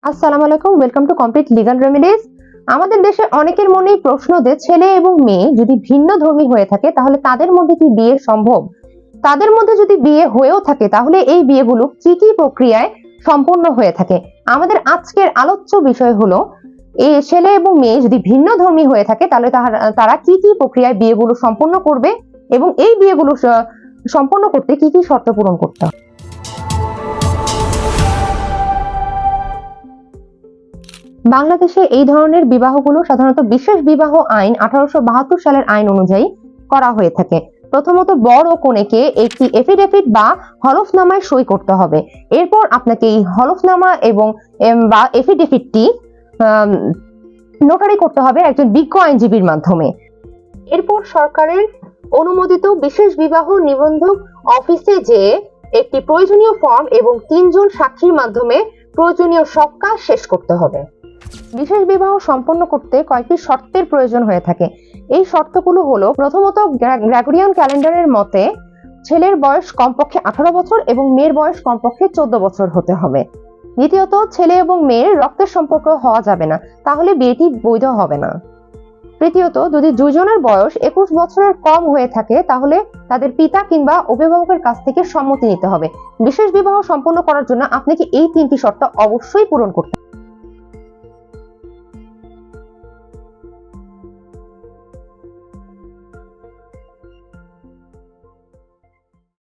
আসসালামু আলাইকুম, welcome to complete legal remedies. আমাদের দেশে অনেকের মনেই প্রশ্ন যে ছেলে এবং মেয়ে যদি ভিন্ন ধর্মী হয়ে থাকে তাহলে তাদের মধ্যে কি বিয়ে সম্ভব? তাদের মধ্যে যদি বিয়ে হয়েও থাকে তাহলে এই বিয়েগুলো কি কি প্রক্রিয়ায় সম্পন্ন হয়ে থাকে? আমাদের আজকের আলোচ্য বিষয় হলো এই ছেলে এবং মেয়ে যদি ভিন্ন ধর্মী হয়ে থাকে তাহলে তারা কি কি প্রক্রিয়ায় বিয়েগুলো সম্পন্ন করবে এবং এই বিয়েগুলো সম্পন্ন করতে কি কি শর্ত পূরণ করতে হবে। বাংলাদেশে এই ধরনের বিবাহগুলো সাধারণত বিশেষ বিবাহ আইন 1872 সালের আইন অনুযায়ী করা হয়ে থাকে। প্রথমত বর ও কনেকে একটি এফিডেভিট বা হলফনামায় সই করতে হবে। এরপর আপনাকে এই হলফনামা এবং বা এফিডেভিটটি নোটারি করতে হবে একজন বিজ্ঞ আইনজীবীর মাধ্যমে। এরপর সরকারের অনুমোদিত বিশেষ বিবাহ নিবন্ধক অফিসে যে একটি প্রয়োজনীয় ফর্ম এবং 3 জন সাক্ষীর মাধ্যমে প্রয়োজনীয় সব কাজ শেষ করতে হবে। বিশেষ বিবাহ সম্পন্ন করতে কয়েকটি শর্তের প্রয়োজন হয়ে থাকে। এই শর্তগুলো হলো, প্রথমত গ্রেগরিয়ান ক্যালেন্ডারের মতে ছেলের বয়স কমপক্ষে 18 বছর এবং মেয়ের বয়স কমপক্ষে 14 বছর হতে হবে। দ্বিতীয়ত ছেলে এবং মেয়ের রক্তের সম্পর্ক হওয়া যাবে না, তাহলে বিয়েটি বৈধ হবে না। তৃতীয়ত যদি দুজনের বয়স 21 বছরের কম হয়ে থাকে তাহলে তাদের পিতা কিংবা অভিভাবকের কাছ থেকে সম্মতি নিতে হবে। বিশেষ বিবাহ সম্পন্ন করার জন্য আপনাকে এই 3টি শর্ত অবশ্যই পূরণ করতে হবে।